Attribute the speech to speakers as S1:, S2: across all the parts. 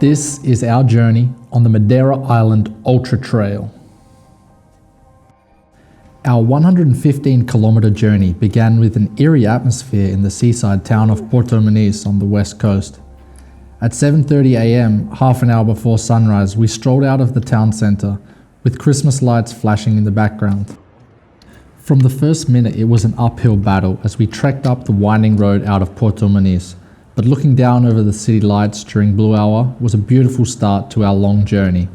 S1: This is our journey on the Madeira Island Ultra Trail. Our 115-kilometre journey began with an eerie atmosphere in the seaside town of Porto Moniz on the west coast. At 7:30 a.m., half an hour before sunrise, we strolled out of the town centre, with Christmas lights flashing in the background. From the first minute, it was an uphill battle as we trekked up the winding road out of Porto Moniz, but looking down over the city lights during blue hour was a beautiful start to our long journey.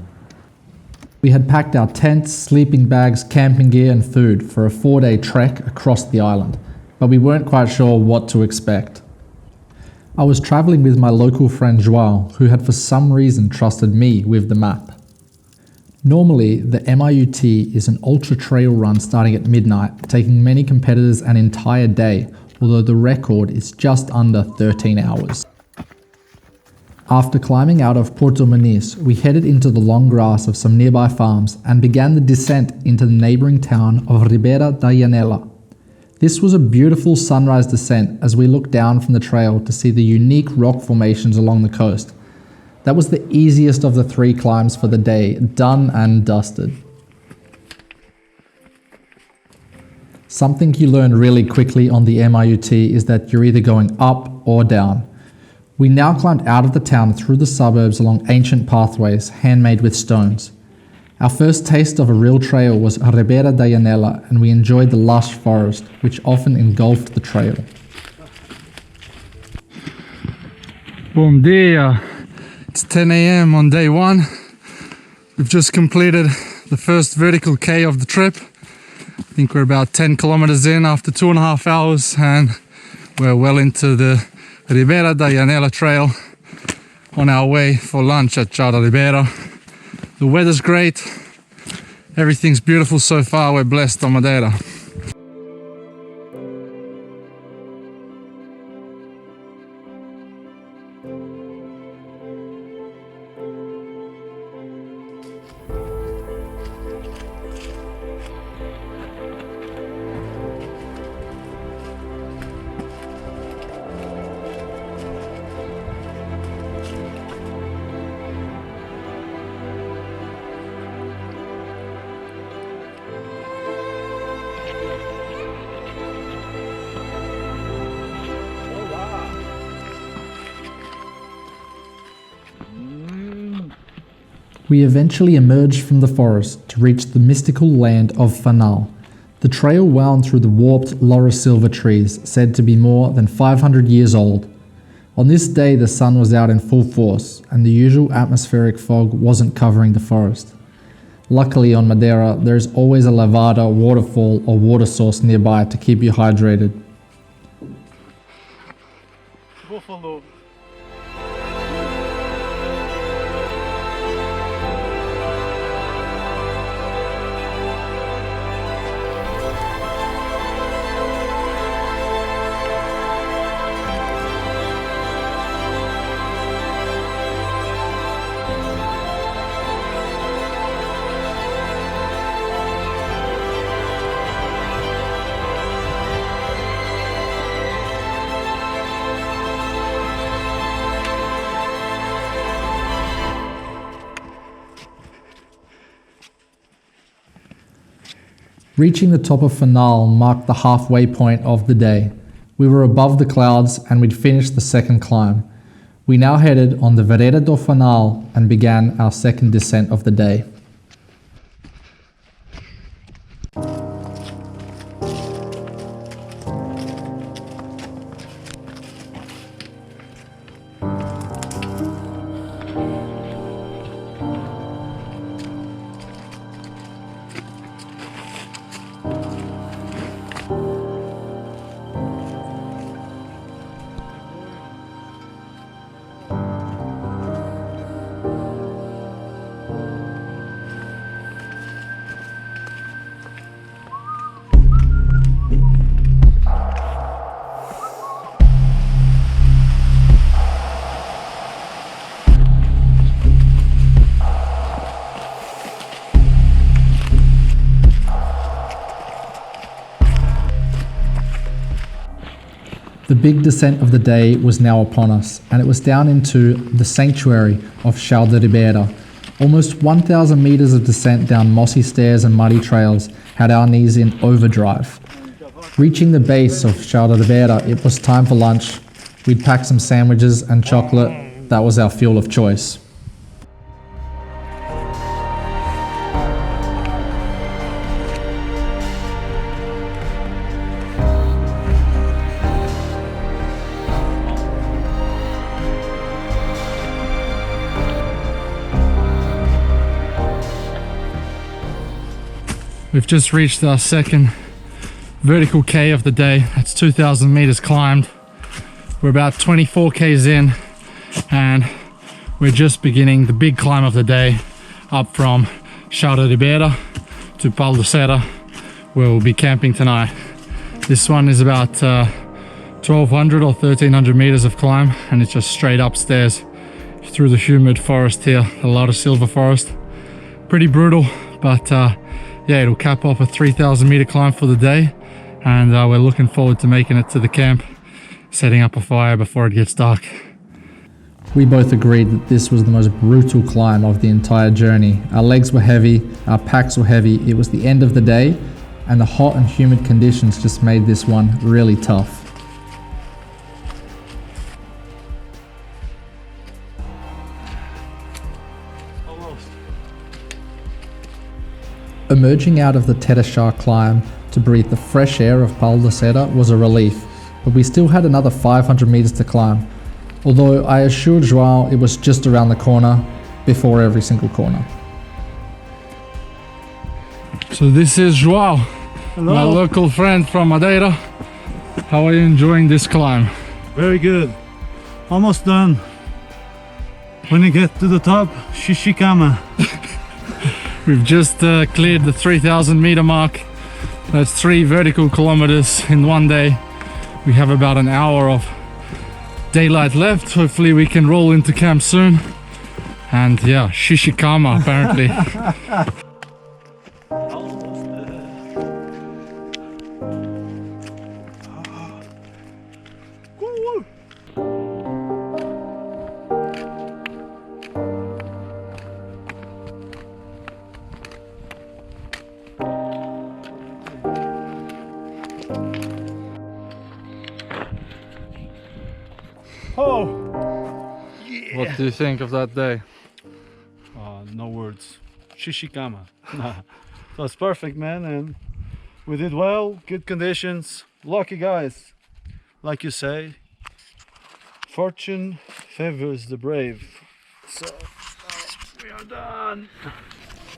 S1: We had packed our tents, sleeping bags, camping gear and food for a 4-day trek across the island, but we weren't quite sure what to expect. I was travelling with my local friend Joao, who had for some reason trusted me with the map. Normally, the MIUT is an ultra trail run starting at midnight, taking many competitors an entire day, although the record is just under 13 hours. After climbing out of Porto Moniz, we headed into the long grass of some nearby farms and began the descent into the neighbouring town of Ribeira da Janela. This was a beautiful sunrise descent as we looked down from the trail to see the unique rock formations along the coast. That was the easiest of the 3 climbs for the day, done and dusted. Something you learn really quickly on the MIUT is that you're either going up or down. We now climbed out of the town through the suburbs along ancient pathways handmade with stones. Our first taste of a real trail was Ribeira da Janela, and we enjoyed the lush forest, which often engulfed the trail.
S2: Bom dia! It's 10 a.m. on day 1. We've just completed the first vertical K of the trip. I think we're about 10 kilometers in after 2.5 hours, and we're well into the Ribeira da Janela trail on our way for lunch at Chá da Ribeira. The weather's great, everything's beautiful so far, we're blessed on Madeira.
S1: We eventually emerged from the forest to reach the mystical land of Fanal. The trail wound through the warped Laura Silva trees, said to be more than 500 years old. On this day, the sun was out in full force, and the usual atmospheric fog wasn't covering the forest. Luckily on Madeira, there is always a lavada, waterfall or water source nearby to keep you hydrated.
S2: Buffalo.
S1: Reaching the top of Fanal marked the halfway point of the day. We were above the clouds and we'd finished the second climb. We now headed on the Vereda do Fanal and began our second descent of the day. The big descent of the day was now upon us, and it was down into the sanctuary of Chão de Ribeira. Almost 1,000 meters of descent down mossy stairs and muddy trails had our knees in overdrive. Reaching the base of Chão de Ribeira, it was time for lunch. We'd packed some sandwiches and chocolate. That was our fuel of choice.
S2: We've just reached our second vertical K of the day. That's 2,000 meters climbed. We're about 24 Ks in, and we're just beginning the big climb of the day up from Chão de Ribeira to Pau de Serra, where we'll be camping tonight. This one is about 1,200 or 1,300 meters of climb, and it's just straight upstairs through the humid forest here. A lot of silver forest. Pretty brutal, but yeah, it'll cap off a 3,000 meter climb for the day, and we're looking forward to making it to the camp, setting up a fire before it gets dark.
S1: We both agreed that this was the most brutal climb of the entire journey. Our legs were heavy, our packs were heavy, it was the end of the day, and the hot and humid conditions just made this one really tough. Emerging out of the Terechá climb to breathe the fresh air of Pau de Serra was a relief, but we still had another 500 meters to climb, although I assured João it was just around the corner, before every single corner.
S2: So this is João, my local friend from Madeira. How are you enjoying this climb?
S3: Very good. Almost done. When you get to the top, shishikama.
S2: We've just cleared the 3,000 meter mark. That's 3 vertical kilometers in one day. We have about an hour of daylight left. Hopefully we can roll into camp soon. And yeah, shishikama apparently.
S3: Oh! Yeah!
S2: What do you think of that day?
S3: No words. Shishikama. So it's perfect, man, and we did well, good conditions, lucky guys. Like you say, fortune favors the brave. So, we are done!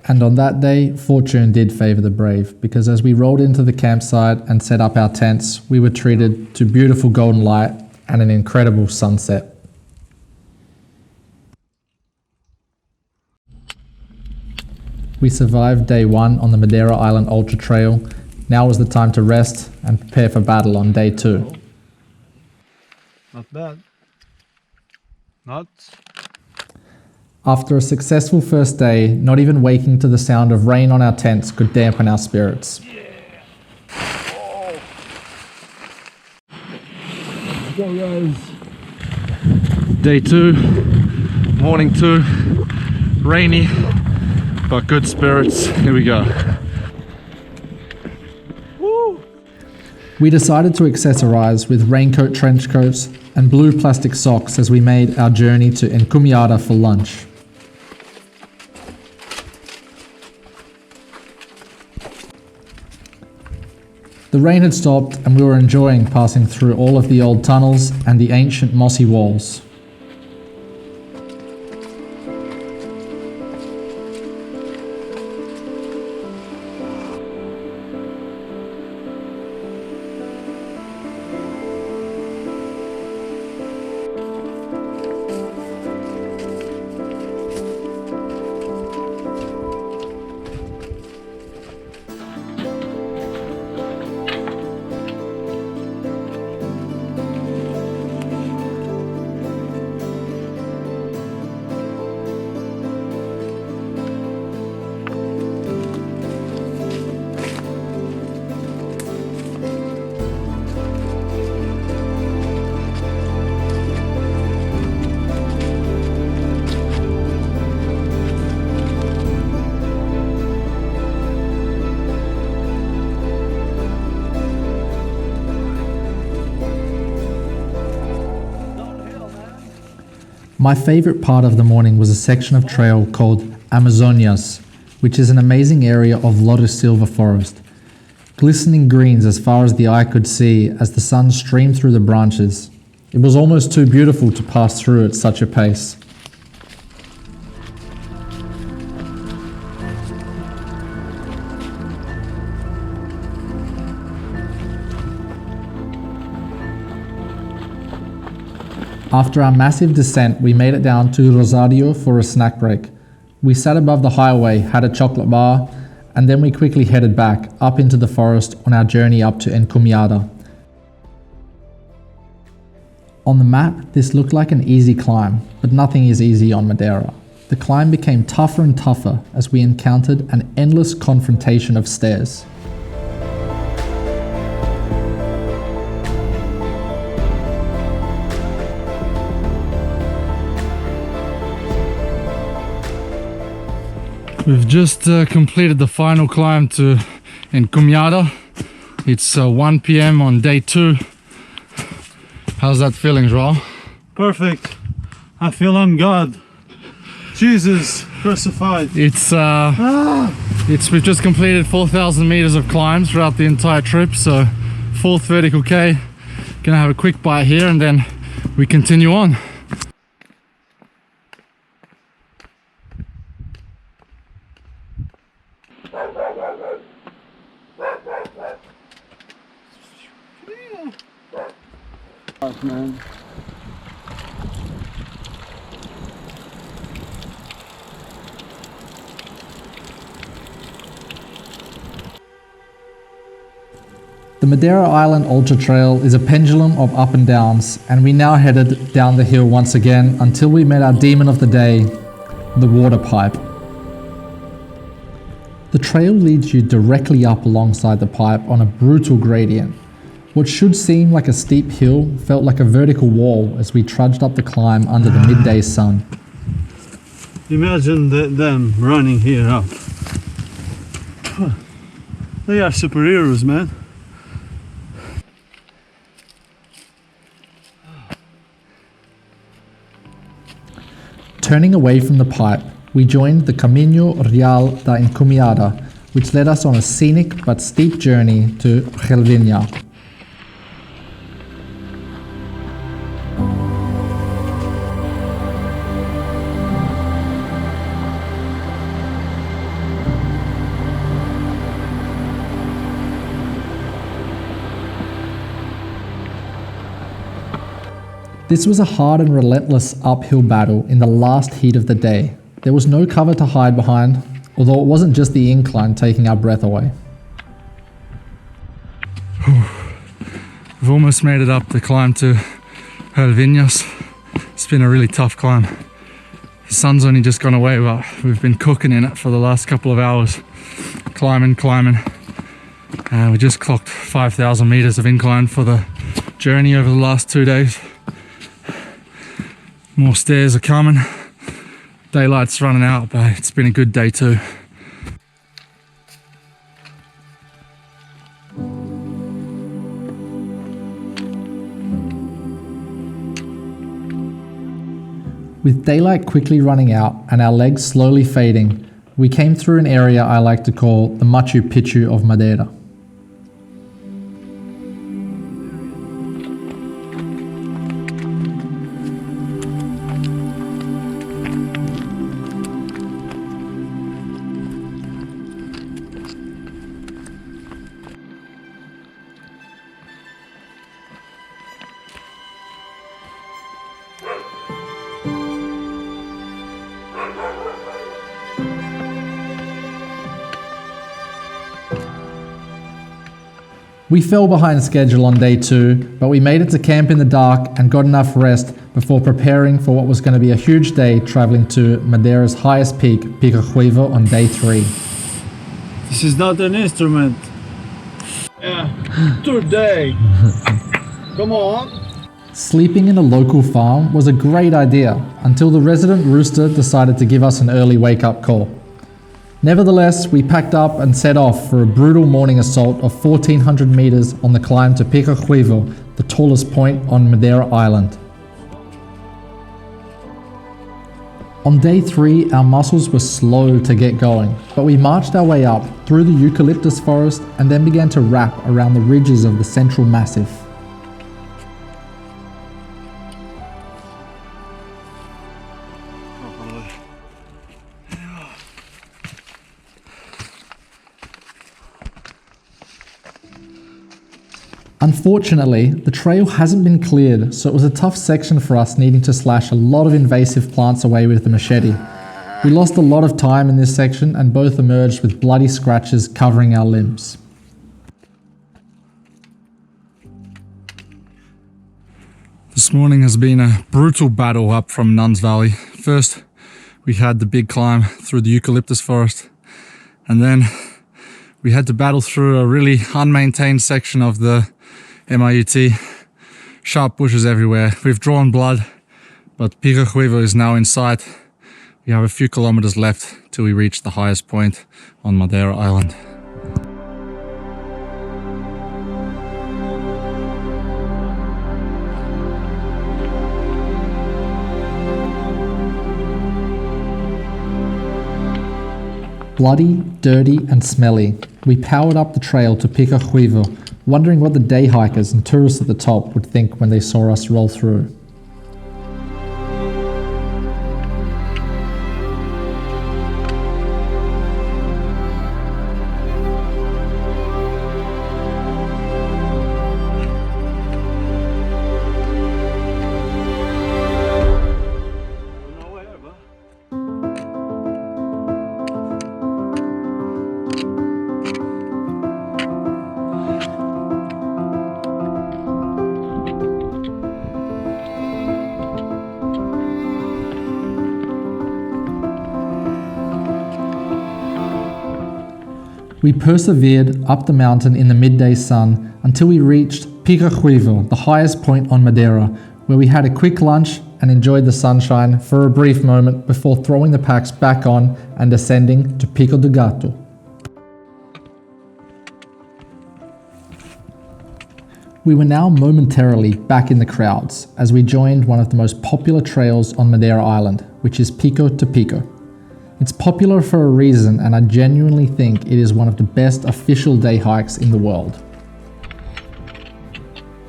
S1: And on that day, fortune did favour the brave, because as we rolled into the campsite and set up our tents, we were treated to beautiful golden light and an incredible sunset. We survived day 1 on the Madeira Island Ultra Trail. Now was the time to rest and prepare for battle on day 2.
S3: Not bad. Not.
S1: After a successful first day, not even waking to the sound of rain on our tents could dampen our spirits.
S3: Let's go, guys.
S2: Day 2, morning 2, rainy, but good spirits. Here we go.
S3: Woo!
S1: We decided to accessorize with raincoat trench coats and blue plastic socks as we made our journey to Encomiada for lunch. The rain had stopped and we were enjoying passing through all of the old tunnels and the ancient mossy walls. My favorite part of the morning was a section of trail called Amazonias, which is an amazing area of lotus silver forest. Glistening greens as far as the eye could see as the sun streamed through the branches. It was almost too beautiful to pass through at such a pace. After our massive descent, we made it down to Rosario for a snack break. We sat above the highway, had a chocolate bar, and then we quickly headed back up into the forest on our journey up to Encomiada. On the map, this looked like an easy climb, but nothing is easy on Madeira. The climb became tougher and tougher as we encountered an endless confrontation of stairs.
S2: We've just completed the final climb to Encomiada. It's 1 p.m. on day 2. How's that feeling, Joao?
S3: Perfect. I feel I'm God. Jesus crucified.
S2: We've just completed 4,000 meters of climbs throughout the entire trip, so 4th vertical K. Gonna have a quick bite here and then we continue on.
S3: Man.
S1: The Madeira Island Ultra Trail is a pendulum of up and downs, and we now headed down the hill once again until we met our demon of the day, the water pipe. The trail leads you directly up alongside the pipe on a brutal gradient. What should seem like a steep hill felt like a vertical wall as we trudged up the climb under the midday sun.
S3: Imagine them running here up. They are superheroes, man.
S1: Turning away from the pipe, we joined the Camino Real da Encomiada, which led us on a scenic but steep journey to Gelvinha. This was a hard and relentless uphill battle in the last heat of the day. There was no cover to hide behind, although it wasn't just the incline taking our breath away.
S2: We've almost made it up the climb to Gelvinhas. It's been a really tough climb. The sun's only just gone away, but we've been cooking in it for the last couple of hours. Climbing. We just clocked 5,000 meters of incline for the journey over the last 2 days. More stairs are coming. Daylight's running out, but it's been a good day too.
S1: With daylight quickly running out and our legs slowly fading, we came through an area I like to call the Machu Picchu of Madeira. We fell behind schedule on day 2, but we made it to camp in the dark and got enough rest before preparing for what was going to be a huge day traveling to Madeira's highest peak, Pico on day 3.
S3: This is not an instrument. Yeah, today. Come on.
S1: Sleeping in a local farm was a great idea until the resident rooster decided to give us an early wake-up call. Nevertheless, we packed up and set off for a brutal morning assault of 1,400 meters on the climb to Pico, the tallest point on Madeira Island. On day 3, our muscles were slow to get going, but we marched our way up through the eucalyptus forest and then began to wrap around the ridges of the Central Massif. Unfortunately, the trail hasn't been cleared, so it was a tough section for us, needing to slash a lot of invasive plants away with the machete. We lost a lot of time in this section and both emerged with bloody scratches covering our limbs.
S2: This morning has been a brutal battle up from Nuns Valley. First, we had the big climb through the eucalyptus forest, and then we had to battle through a really unmaintained section of the MIUT. Sharp bushes everywhere. We've drawn blood, but Pico is now in sight. We have a few kilometers left till we reach the highest point on Madeira Island.
S1: Bloody, dirty and smelly, we powered up the trail to Pico, wondering what the day hikers and tourists at the top would think when they saw us roll through. We persevered up the mountain in the midday sun until we reached Pico, the highest point on Madeira, where we had a quick lunch and enjoyed the sunshine for a brief moment before throwing the packs back on and ascending to Pico do Gato. We were now momentarily back in the crowds as we joined one of the most popular trails on Madeira Island, which is Pico to Pico. It's popular for a reason, and I genuinely think it is one of the best official day hikes in the world.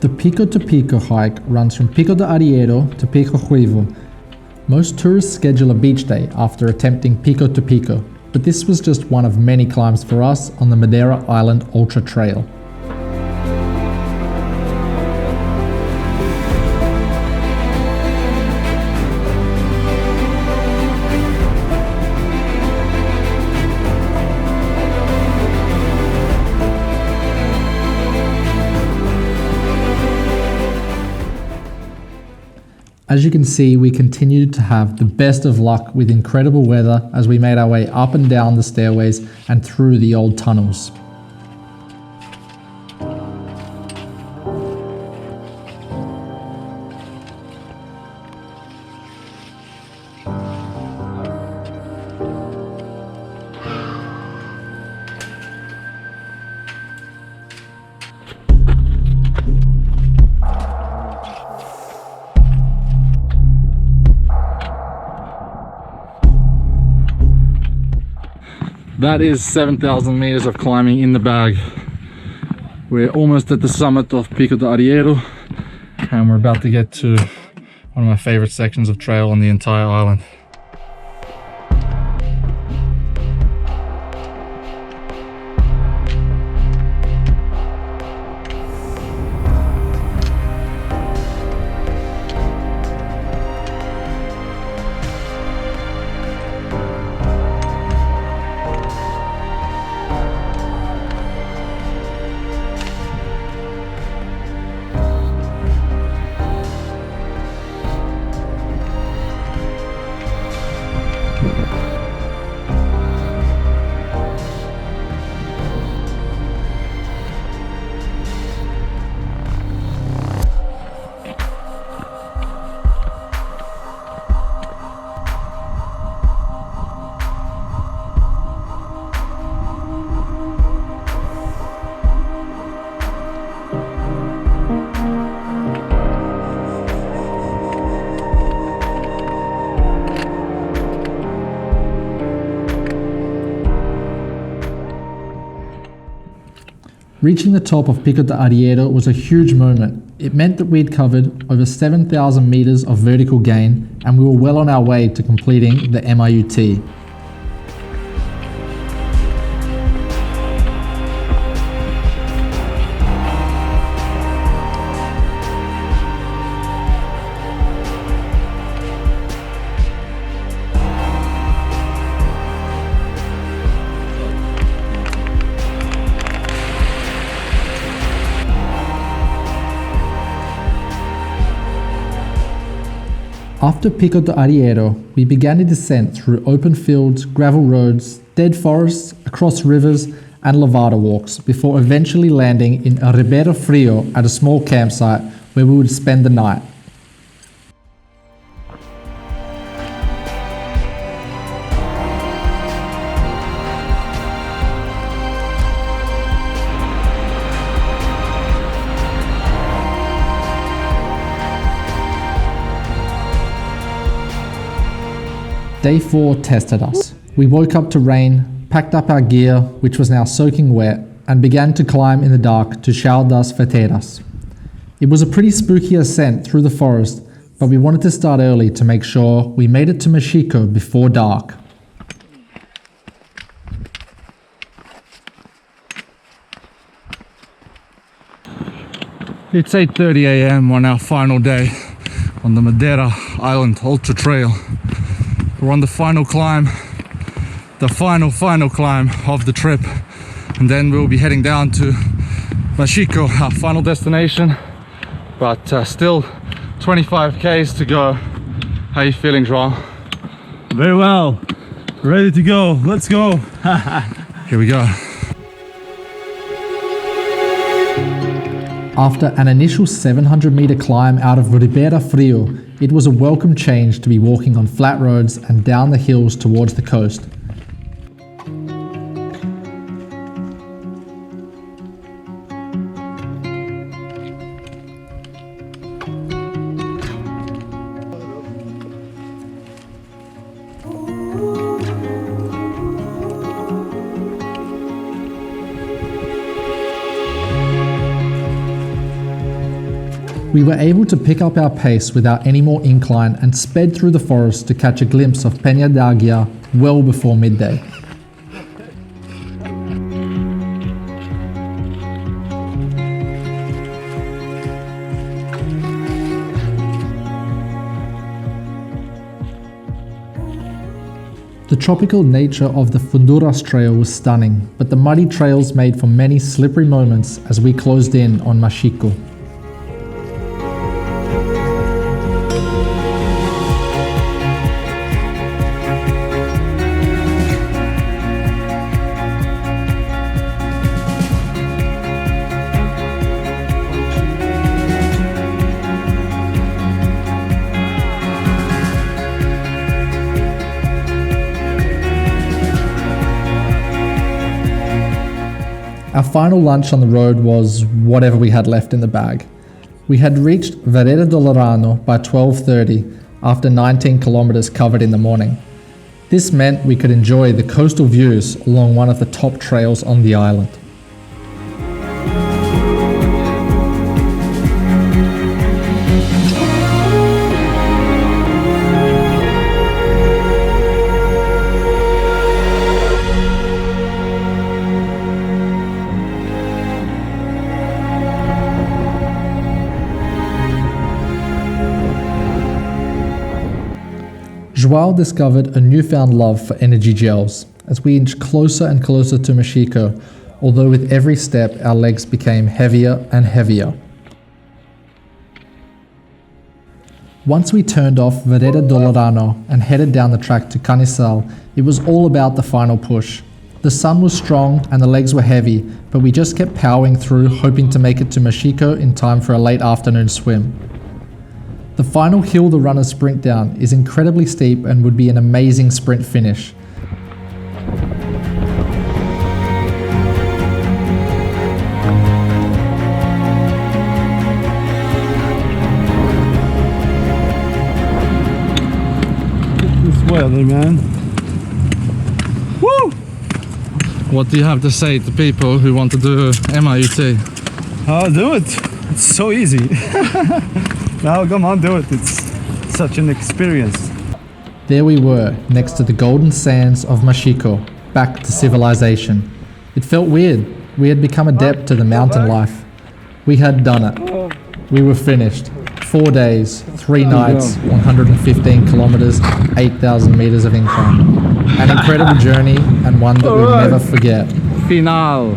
S1: The Pico to Pico hike runs from Pico de Arriero to Pico. Most tourists schedule a beach day after attempting Pico to Pico, but this was just one of many climbs for us on the Madeira Island Ultra Trail. As you can see, we continued to have the best of luck with incredible weather as we made our way up and down the stairways and through the old tunnels.
S2: That is 7,000 meters of climbing in the bag. We're almost at the summit of Pico de Arriero, and we're about to get to one of my favorite sections of trail on the entire island.
S1: Reaching the top of Pico de Arriero was a huge moment. It meant that we'd covered over 7,000 meters of vertical gain, and we were well on our way to completing the MIUT. After Pico de Arriero, we began a descent through open fields, gravel roads, dead forests, across rivers, and lavada walks, before eventually landing in Ribeira Frio at a small campsite where we would spend the night. Day 4 tested us. We woke up to rain, packed up our gear, which was now soaking wet, and began to climb in the dark to Chão das Veteiras. It was a pretty spooky ascent through the forest, but we wanted to start early to make sure we made it to Machico before dark.
S2: It's 8:30 a.m. on our final day on the Madeira Island Ultra Trail. We're on the final climb, the final climb of the trip, and then we'll be heading down to Machico, our final destination. But still 25 k's to go. How are you feeling, Joao?
S3: Very well. Ready to go. Let's go.
S2: Here we go.
S1: After an initial 700-meter climb out of Ribeira Frio, it was a welcome change to be walking on flat roads and down the hills towards the coast. We were able to pick up our pace without any more incline and sped through the forest to catch a glimpse of Peña d'Águia well before midday. The tropical nature of the Funduras Trail was stunning, but the muddy trails made for many slippery moments as we closed in on Machico. Our final lunch on the road was whatever we had left in the bag. We had reached Vereda do Lorano by 12:30 after 19 kilometers covered in the morning. This meant we could enjoy the coastal views along one of the top trails on the island. Joao discovered a newfound love for energy gels as we inched closer and closer to Machico, although with every step our legs became heavier and heavier. Once we turned off Vereda do Lorano and headed down the track to Canisal, it was all about the final push. The sun was strong and the legs were heavy, but we just kept powering through, hoping to make it to Machico in time for a late afternoon swim. The final hill the runners sprint down is incredibly steep and would be an amazing sprint finish.
S3: This weather, man. Woo!
S2: What do you have to say to people who want to do MIUT?
S3: Oh, do it. It's so easy. Now, come on, do it. It's such an experience.
S1: There we were, next to the golden sands of Machico, back to civilization. It felt weird. We had become adept to the mountain life. We had done it. We were finished. 4 days, 3 nights, 115 kilometers, 8,000 meters of incline. An incredible journey and one that we'll never forget.
S2: Final.